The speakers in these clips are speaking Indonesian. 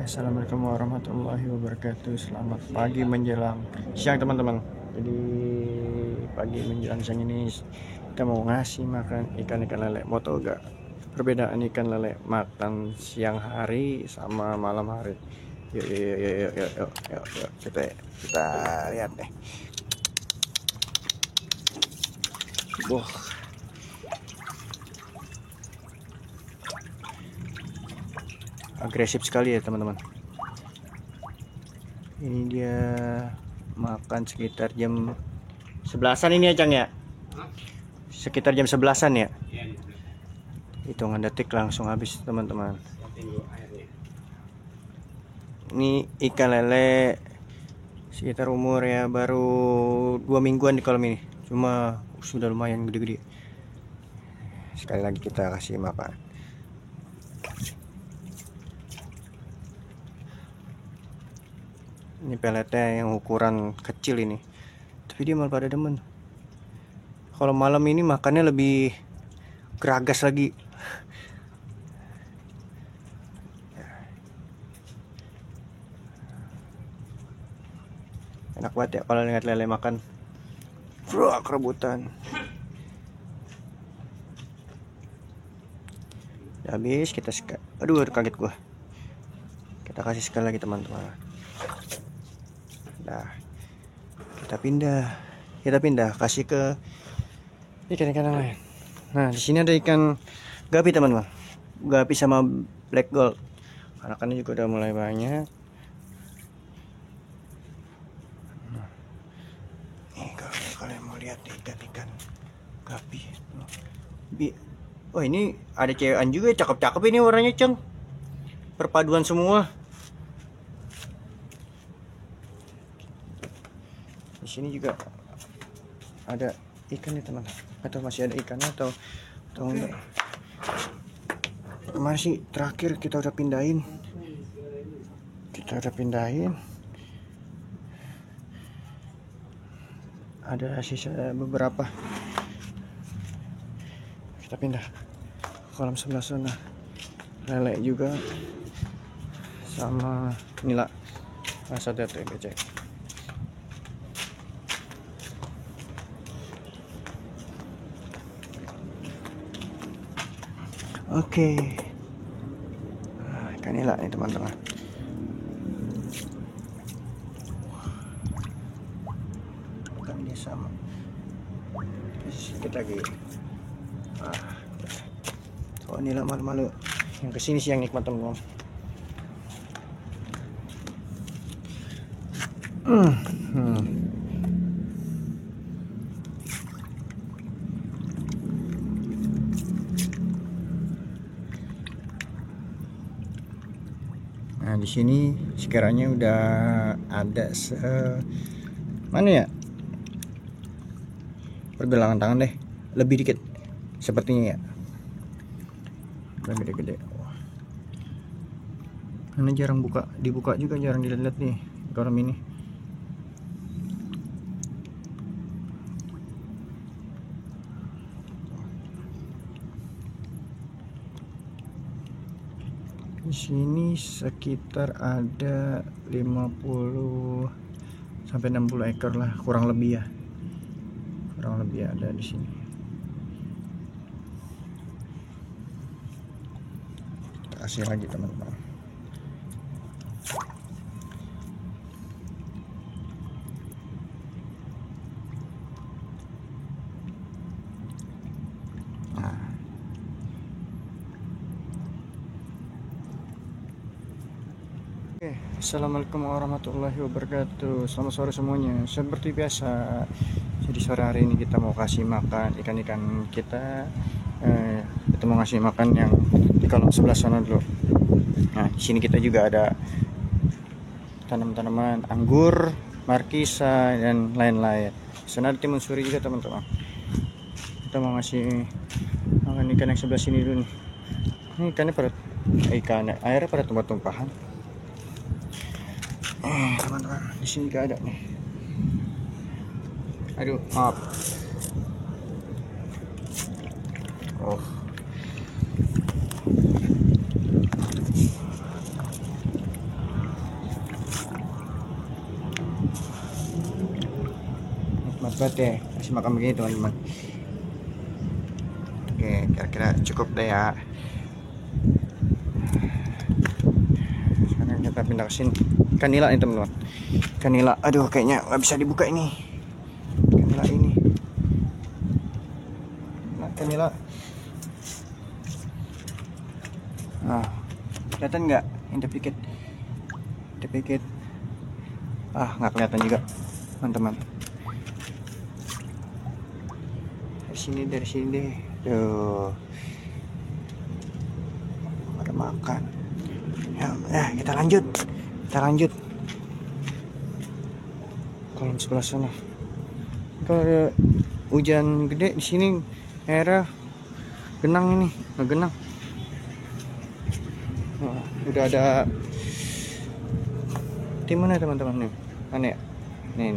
Assalamualaikum warahmatullahi wabarakatuh. Selamat pagi menjelang siang teman-teman. Jadi pagi menjelang siang ini kita mau ngasih makan ikan-ikan lele. Mau tau gak perbedaan ikan lele makan siang hari sama malam hari? Yuk, kita lihat nih. Wah, agresif sekali ya teman-teman. Ini dia makan sekitar jam 11-an ini ya Cang ya. Sekitar jam 11-an ya. Hitungan detik langsung habis teman-teman. Ini ikan lele sekitar umur ya baru 2 mingguan di kolam ini. Cuma sudah lumayan gede-gede. Sekali lagi kita kasih makan. Ini peletnya yang ukuran kecil ini, tapi dia malah pada demen. Kalau malam ini makannya lebih geragas lagi. Enak banget ya kalau lihat lele makan. Bro, kerebutan. Udah habis kita aduh kaget gua. Kita kasih sekali lagi teman-teman. Nah, kita pindah kasih ke ikan-ikan yang lain. Nah, di sini ada ikan gapi teman-teman, gapi sama black gold. Anakannya juga udah mulai banyak. Nah, nih kalau kalian mau lihat ikan gapi. Oh, ini ada cewekan juga, cakep-cakep ini warnanya Ceng. Perpaduan semua. Di sini juga ada ikan nih teman, atau masih ada ikannya atau enggak. Kemarin sih terakhir kita udah pindahin. Ada sisa beberapa. Kita pindah kolam sebelah sana. Lele juga sama nila. Masa tuh becek. Oke. Nah, ikan nila nih teman-teman. Ikannya sama. Sedikit lagi. Oh, nila malu-malu. Yang kesini sih yang nikmat teman-teman. Nah, di sini sekiranya udah ada mana ya? Pergelangan tangan deh, lebih dikit sepertinya ya. Lebih gede. Karena jarang dibuka juga jarang dilihat nih kolam ini. Di sini sekitar ada 50 sampai 60 ekor lah, kurang lebih ada di sini. Kasih lagi teman-teman. Assalamualaikum warahmatullahi wabarakatuh. Selamat sore semuanya. Seperti biasa, jadi sore hari ini kita mau kasih makan ikan-ikan kita. Kita mau ngasih makan yang di kolam sebelah sana dulu. Nah, di sini kita juga ada tanaman-tanaman anggur, markisa dan lain-lain. Sana ada timun suri juga teman-teman. Kita mau ngasih makan ikan yang sebelah sini dulu nih. Ini ikannya airnya pada tumpah-tumpahan. Teman-teman, di sini juga ada nih. Aduh, maaf. Oh. hebat ya, kasih makan begini teman-teman. Oke, kira-kira cukup deh ya. Sekarang kita pindah ke sini. Ikan nila nih teman-teman. Ikan nila, aduh kayaknya nggak bisa dibuka ini. Ikan nila ini. Nah, ikan nila. Nah, kelihatan nggak? Intip dikit. Intip dikit. Ah, nggak kelihatan juga, teman-teman. Dari sini deh. Tuh. Ada makan. Ya, kita lanjut. Kolam sebelah sana. Kalau ada hujan gede di sini, airnya genang ini, nggak genang. Nah, udah ada di mana teman-teman nih? Aneh. Nih.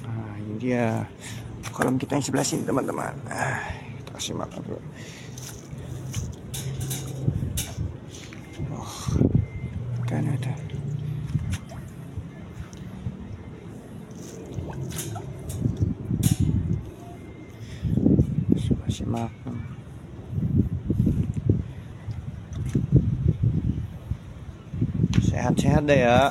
Nah, ini dia kolam kita yang sebelah sini teman-teman. Kita kasih makan dulu. Oh, kan ada. Kasih makan. Sehat-sehat deh ya.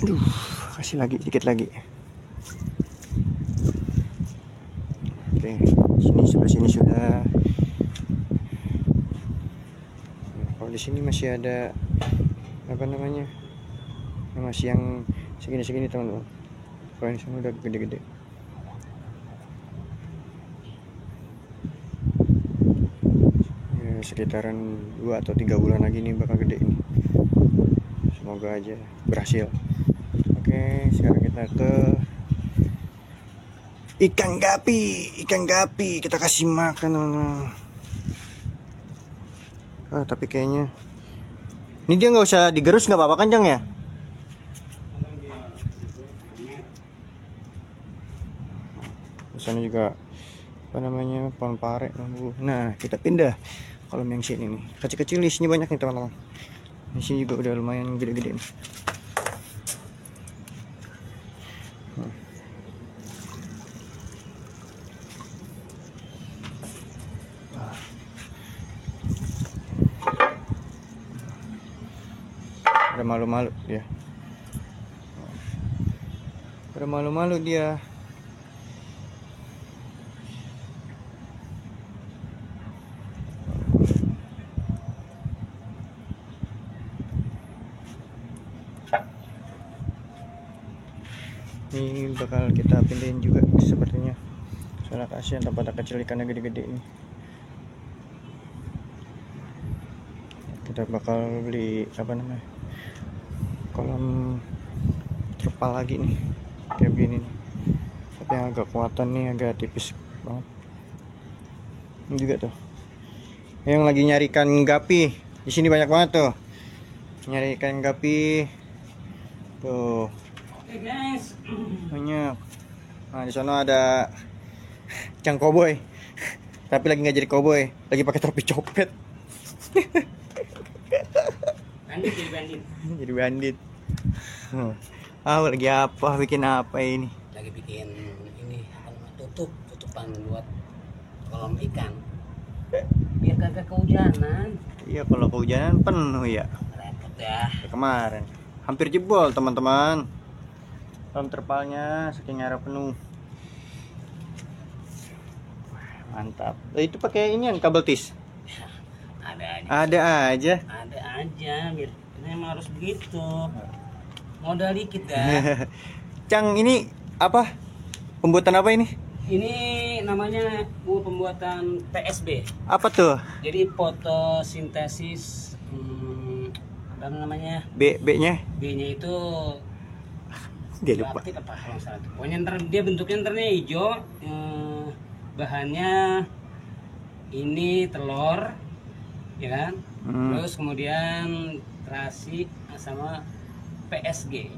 Aduh, kasih lagi, dikit lagi. Oke, sebelah sini sudah. Kalau di sini masih ada apa namanya? Masih yang segini teman-teman. Kalau yang sana udah gede-gede. Ya, sekitaran 2 atau 3 bulan lagi nih bakal gede ini. Semoga aja berhasil. Oke, sekarang kita ke ikan gapi. Kita kasih makan teman-teman. Tapi kayaknya ini dia nggak usah digerus, nggak apa-apa kan Jang ya? Sana juga apa namanya, pohon pare. Nah, kita pindah kolam yang sini nih. Kecil-kecil di sini banyak nih teman-teman. Di sini juga udah lumayan gede-gede nih. Ada malu-malu dia. Ini bakal kita pindahin juga sepertinya. Soalnya kasihan tempat kecil ikannya gede-gede ini. Kita bakal beli apa namanya, kolam terpal lagi nih, kayak begini nih. Tapi yang agak kuatan nih, agak tipis banget. Ini juga tuh yang lagi nyari ikan gapi. Di sini banyak banget tuh nyari ikan gapi tuh. Oke guys, banyak. Nah, di sana ada Cang Koboy. Tapi lagi nggak jadi koboy, lagi pakai topi copet. Jadi bandit. Lagi apa? Bikin apa ini? Lagi bikin ini apa namanya, tutupan buat kolam ikan. Biar kagak kehujanan. Iya, kalau kehujanan penuh ya. Repot ya. Kemarin hampir jebol teman-teman. Kolam terpalnya saking air penuh. Mantap. Itu pakai ini yang kabel tis. Ada aja. Biar ini emang harus begitu. Modal dikit ya. Cang, ini apa? Pembuatan apa ini? Ini namanya pembuatan PSB. Apa tuh? Jadi fotosintesis apa namanya? B-nya? B-nya itu dia lupa. Apa kalau salah. Pokoknya ntar dia bentuknya hijau, bahannya ini telur, ya kan? Hmm. Terus kemudian terasi sama PSG.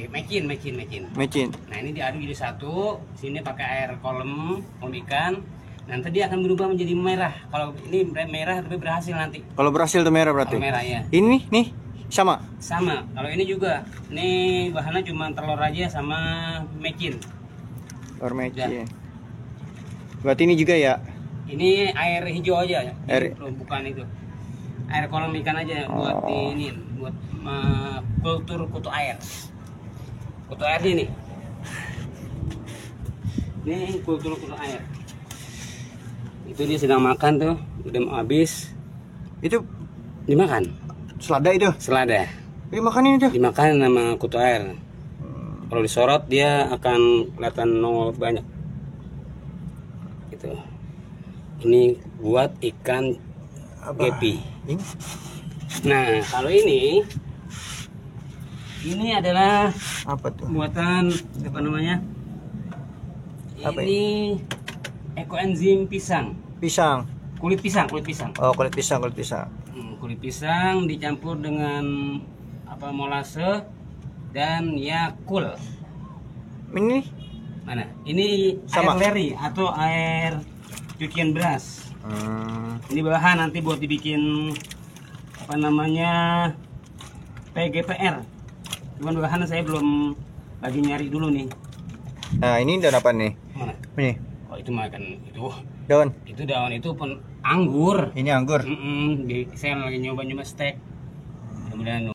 Mecin. Mecin. Nah, ini diaduk jadi satu. Sini pakai air kolam ikan. Nanti dia akan berubah menjadi merah. Kalau ini merah tapi berhasil nanti. Kalau berhasil tuh merah berarti. Kalau merah ya. Ini nih sama. Sama. Kalau ini juga. Ini bahannya cuma telur aja sama mecin. Telur mecin. Berarti ini juga ya. Ini air hijau aja. Air. Bukan itu. Air kolam ikan aja buat ini, buat kultur kutu air. Kutu air ini. Ini kultur kutu air. Itu dia sedang makan tuh, udah mau habis. Itu Dimakan. selada itu. Selada. Makan ini tuh. Dimakan sama kutu air. Kalau disorot dia akan kelihatan nongol banyak. Gitu. Ini buat ikan gepi. Ini? Nah, kalau ini adalah Apa tuh? buatan apa namanya? Apa Ini ekoenzim pisang. Pisang. Kulit pisang. Oh, kulit pisang. Kulit pisang dicampur dengan molase dan Yakult. Ini Mana? Ini Sama. air leri atau air cucian beras. Ini bahan nanti buat dibikin PGPR. Cuman bahan saya belum lagi nyari dulu nih. Nah, ini daun apa nih? Mana? Ini Oh, itu makan itu. daun. Itu daun itu pun anggur. Ini anggur. Saya lagi nyoba stek. Mudah-mudahan